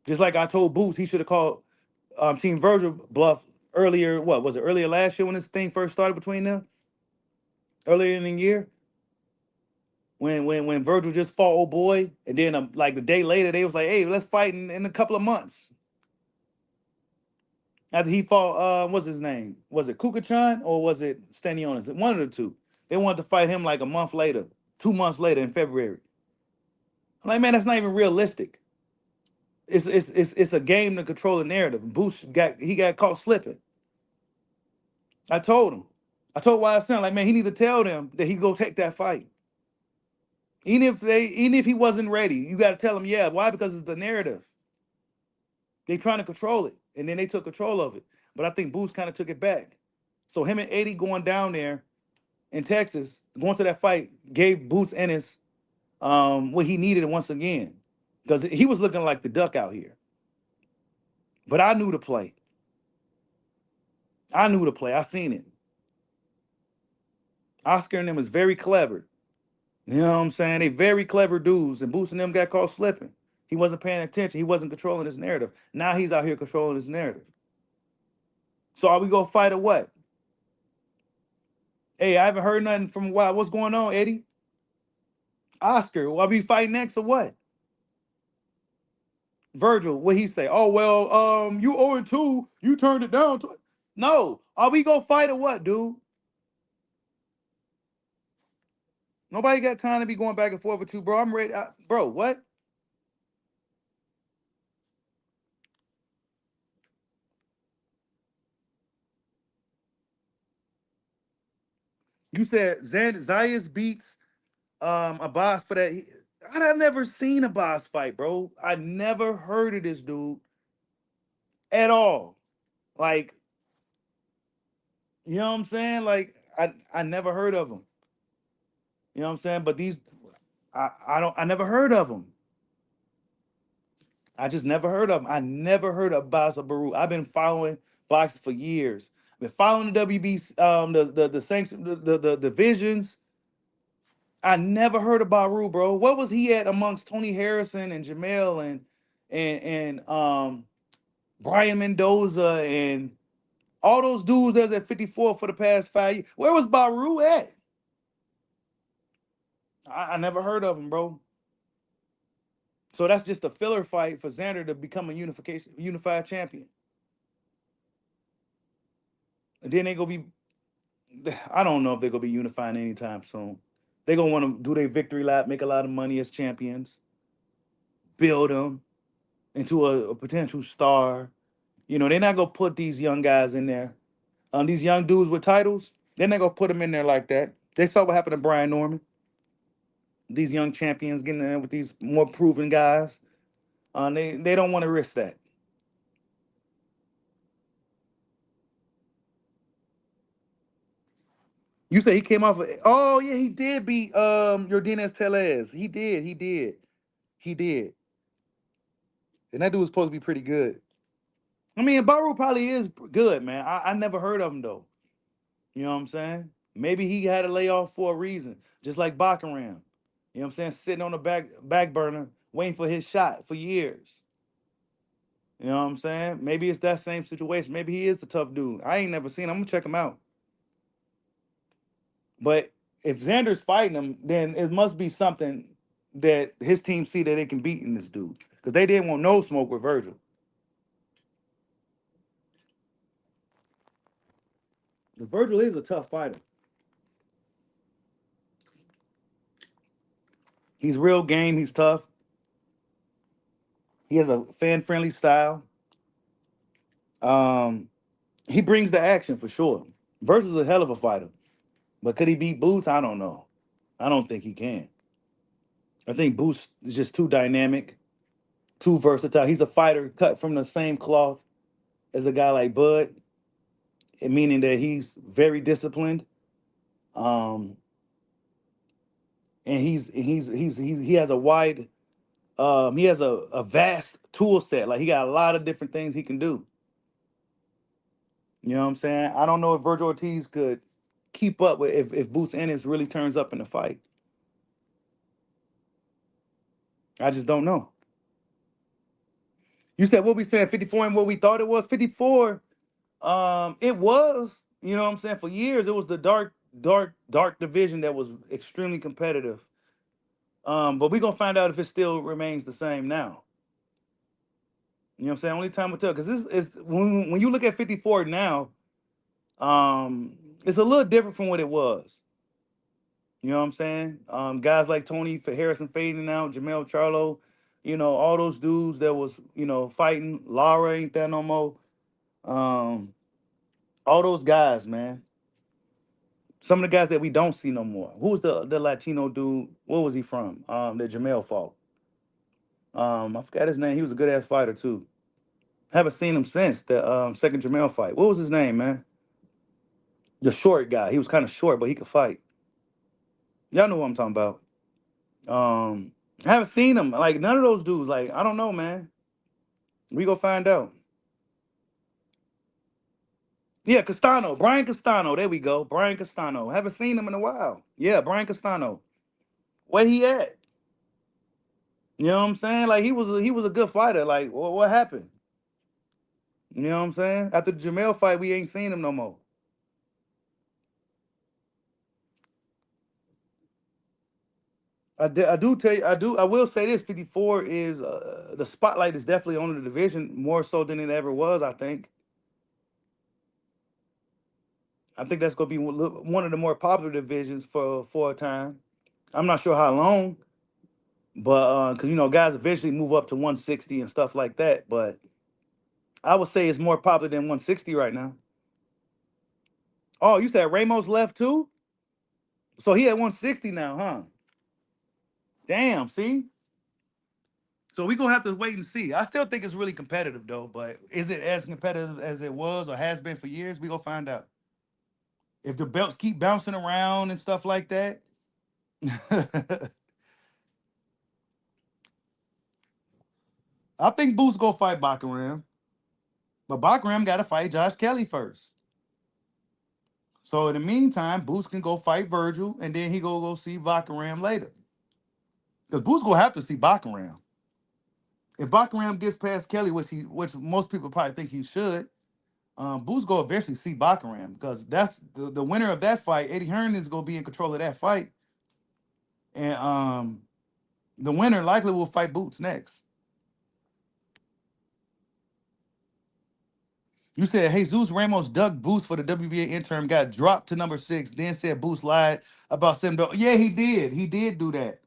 Just like I told Boots, he should have called Team Vergil bluff earlier. What was it? Earlier last year when this thing first started between them. Earlier in the year, when Vergil just fought old boy, and then like the day later they was like, hey, let's fight in a couple of months. After he fought, what's his name? Was it Kukachan or was it Stanionis? One of the two. They wanted to fight him like a month later, 2 months later in February. I'm like, man, that's not even realistic. It's a game to control the narrative. Boots got caught slipping. I told him. I told YSN, like, man, he need to tell them that he go take that fight. Even if he wasn't ready, you got to tell him, yeah. Why? Because it's the narrative. They trying to control it, and then they took control of it. But I think Boots kind of took it back. So him and Eddie going down there in Texas, going to that fight, gave Boots Ennis what he needed once again. Because he was looking like the duck out here. But I knew the play. I seen it. Oscar and them is very clever. You know what I'm saying? They very clever dudes, and Boots and them got caught slipping. He wasn't paying attention. He wasn't controlling his narrative. Now he's out here controlling his narrative. So are we going to fight or what? Hey, I haven't heard nothing from a while. What's going on, Eddie? Oscar, are we fighting next or what? Vergil, what he say? Oh, well, you 0-2. You turned it down. No. Are we going to fight or what, dude? Nobody got time to be going back and forth with you, bro. I'm ready. Bro, what? You said Zayas beats Abbas for that. I never seen Abbas fight, bro. I never heard of this dude at all. Like, you know what I'm saying? Like, I never heard of him. You know what I'm saying? But I never heard of him. I just never heard of him. I never heard of Abbas Baru. I've been following boxing for years. I've been following the WBC, the sanction, the divisions. I never heard of Baru, bro. What was he at amongst Tony Harrison and Jamel and Brian Mendoza and all those dudes that's at 54 for the past 5 years? Where was Baru at? I never heard of him, bro. So that's just a filler fight for Xander to become a unified champion. And then they're going to be, I don't know if they're going to be unifying anytime soon. They're going to want to do their victory lap, make a lot of money as champions, build them into a potential star. You know, they're not going to put these young guys in there. These young dudes with titles, they're not going to put them in there like that. They saw what happened to Brian Norman. These young champions getting in with these more proven guys. They don't want to risk that. You say he came off of, oh yeah, he did beat Yordenes Telez. He did. And that dude was supposed to be pretty good. I mean, Baru probably is good, man. I never heard of him though. You know what I'm saying? Maybe he had a layoff for a reason, just like Bakaram. You know what I'm saying? Sitting on the back burner, waiting for his shot for years. You know what I'm saying? Maybe it's that same situation. Maybe he is the tough dude. I ain't never seen him. I'm gonna check him out. But if Xander's fighting him, then it must be something that his team see that they can beat in this dude. Because they didn't want no smoke with Vergil. Because Vergil is a tough fighter. He's real game. He's tough. He has a fan-friendly style. He brings the action for sure. Vergil's a hell of a fighter. But could he beat Boots? I don't know. I don't think he can. I think Boots is just too dynamic, too versatile. He's a fighter cut from the same cloth as a guy like Bud, meaning that he's very disciplined. And he has a wide he has a vast tool set. Like he got a lot of different things he can do. You know what I'm saying? I don't know if Vergil Ortiz could keep up with if Boots Ennis really turns up in the fight. I just don't know. You said what we said 54 and what we thought it was 54. It was, you know what I'm saying, for years it was the dark division that was extremely competitive. But we're gonna find out if it still remains the same now. You know what I'm saying? Only time will tell. Because this is when you look at 54 now, it's a little different from what it was. You know what I'm saying? Guys like Tony Harrison fading out, Jamel Charlo, all those dudes that was, fighting. Lara ain't there no more. All those guys, man. Some of the guys that we don't see no more. Who's the Latino dude? What was he from? That Jamel fought. I forgot his name. He was a good ass fighter too. Haven't seen him since the second Jamel fight. What was his name, man? The short guy. He was kind of short, but he could fight. Y'all know what I'm talking about. I haven't seen him. Like none of those dudes. Like I don't know, man. We go find out. Yeah, Castano. Brian Castano. There we go. Brian Castano. Haven't seen him in a while. Yeah, Brian Castano. Where he at? You know what I'm saying? Like he was a good fighter. Like what happened? You know what I'm saying? After the Jamel fight, we ain't seen him no more. I will say this: 54 is the spotlight is definitely on the division more so than it ever was. I think that's going to be one of the more popular divisions for a time. I'm not sure how long, but because guys eventually move up to 160 and stuff like that. But I would say it's more popular than 160 right now. Oh, you said Ramos left too? So he at 160 now, huh? Damn, see? So we're going to have to wait and see. I still think it's really competitive, though. But is it as competitive as it was or has been for years? We're going to find out. If the belts keep bouncing around and stuff like that. I think Boots going to fight Bakaram. But Bakaram got to fight Josh Kelly first. So in the meantime, Boots can go fight Vergil, and then he go see Bakaram later. Because Boots going to have to see Bakaram. If Bakaram gets past Kelly, which most people probably think he should, Boots go eventually see Bakaram because that's the winner of that fight. Eddie Hearn is going to be in control of that fight, and the winner likely will fight Boots next. You said Jesus Ramos dug Boots for the WBA interim, got dropped to number 6, then said Boots lied about $7. Yeah, he did. He did do that.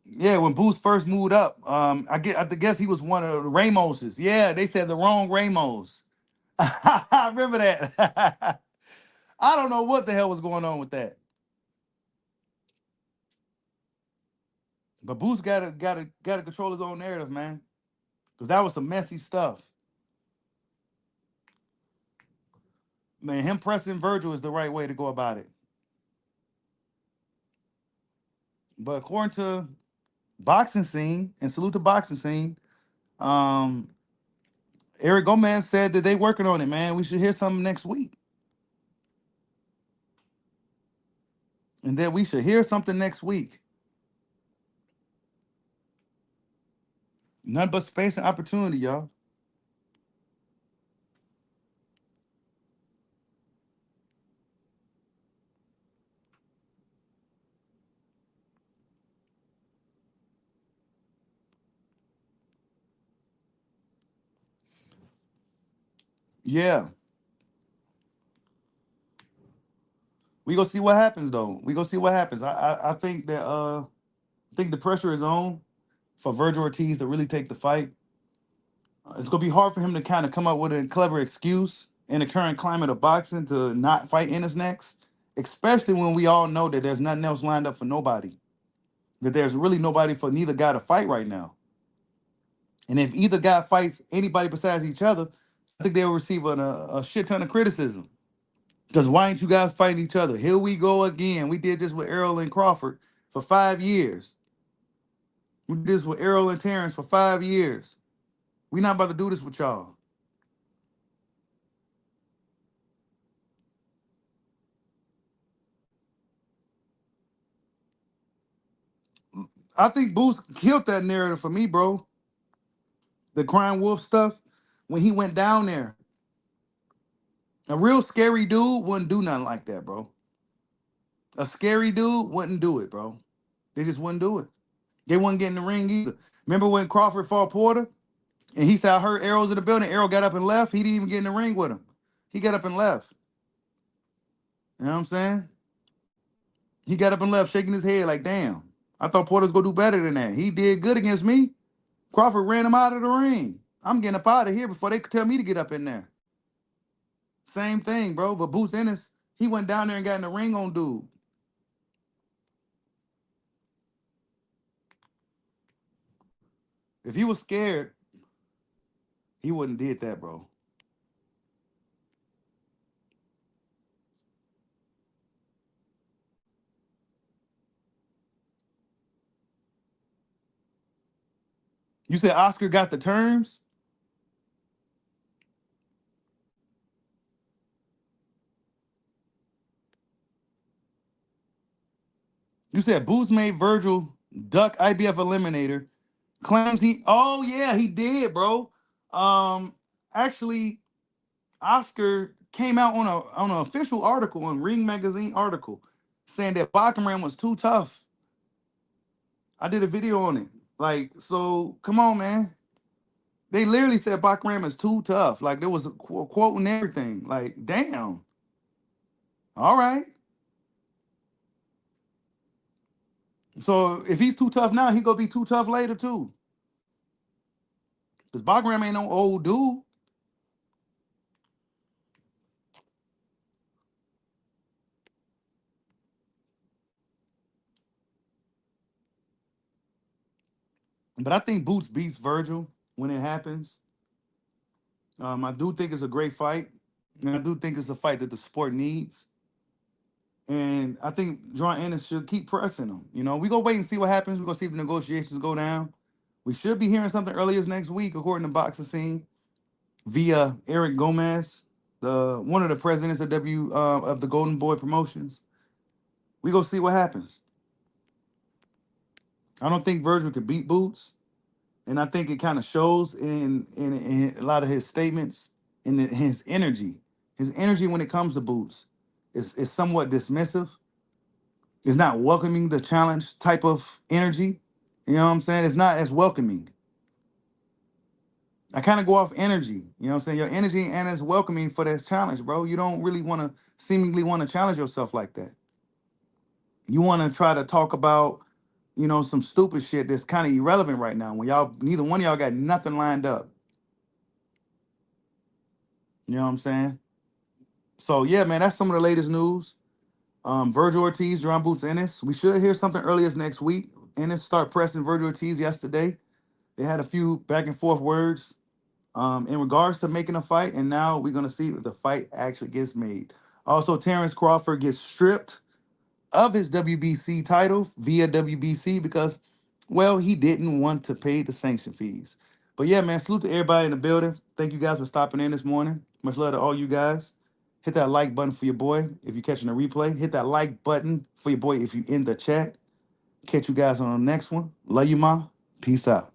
Yeah, when Boots first moved up, I guess he was one of the Ramoses. Yeah, they said the wrong Ramos. I remember that. I don't know what the hell was going on with that. But Boots gotta control his own narrative, man. Because that was some messy stuff. Man, him pressing Vergil is the right way to go about it. But according to boxing scene, and salute to boxing scene, um, Eric Gomez said that they working on it, man. We should hear something next week. And that we should hear something next week. Nothing but space and opportunity, y'all. Yeah. We gonna see what happens though. We gonna see what happens. I think that I think the pressure is on for Vergil Ortiz to really take the fight. It's gonna be hard for him to kind of come up with a clever excuse in the current climate of boxing to not fight Ennis next, especially when we all know that there's nothing else lined up for nobody. That there's really nobody for neither guy to fight right now. And if either guy fights anybody besides each other, I think they'll receive a shit ton of criticism. Because why ain't you guys fighting each other? Here we go again. We did this with Errol and Crawford for 5 years. We did this with Errol and Terence for 5 years. We not about to do this with y'all. I think Boost killed that narrative for me, bro. The Crying Wolf stuff, when he went down there. A real scary dude wouldn't do nothing like that, bro. A scary dude wouldn't do it, bro. They just wouldn't do it. They wouldn't get in the ring either. Remember when Crawford fought Porter? And he said, I heard Arrow's in the building. Arrow got up and left. He didn't even get in the ring with him. He got up and left. You know what I'm saying? He got up and left, shaking his head like, damn. I thought Porter's going to do better than that. He did good against me. Crawford ran him out of the ring. I'm getting up out of here before they could tell me to get up in there. Same thing, bro. But Boots Ennis, he went down there and got in the ring on dude. If he was scared, he wouldn't did that, bro. You said Oscar got the terms? You said Boots made Vergil duck IBF eliminator. Claims oh yeah, he did, bro. Actually, Oscar came out on an official article, on Ring Magazine article, saying that Bachman was too tough. I did a video on it. Like, so come on, man. They literally said Bachman is too tough. Like, there was a quote and everything. Like, damn. All right. So if he's too tough now, he gonna be too tough later too. Because Bachman ain't no old dude. But I think Boots beats Vergil when it happens. I do think it's a great fight. And I do think it's a fight that the sport needs. And I think Jaron Ennis should keep pressing him. You know, we go wait and see what happens. We're gonna see if the negotiations go down. We should be hearing something early as next week, according to Boxing Scene, via Eric Gomez, the one of the presidents of of the Golden Boy Promotions. We go see what happens. I don't think Vergil could beat Boots, and I think it kind of shows in a lot of his statements, in his energy. His energy when it comes to Boots is somewhat dismissive. It's not welcoming the challenge type of energy. You know what I'm saying? It's not as welcoming. I kind of go off energy. You know what I'm saying? Your energy ain't as welcoming for this challenge, bro. You don't really want to seemingly want to challenge yourself like that. You want to try to talk about, you know, some stupid shit that's kind of irrelevant right now when y'all, neither one of y'all got nothing lined up. You know what I'm saying? So yeah, man, that's some of the latest news. Vergil Ortiz, Jaron Boots, Ennis. We should hear something early as next week. Ennis start pressing Vergil Ortiz yesterday. They had a few back and forth words in regards to making a fight, and now we're gonna see if the fight actually gets made. Also, Terence Crawford gets stripped of his WBC title via WBC because, well, he didn't want to pay the sanction fees. But yeah, man, salute to everybody in the building. Thank you guys for stopping in this morning. Much love to all you guys. Hit that like button for your boy if you're catching a replay. Hit that like button for your boy if you're in the chat. Catch you guys on the next one. Love you, ma. Peace out.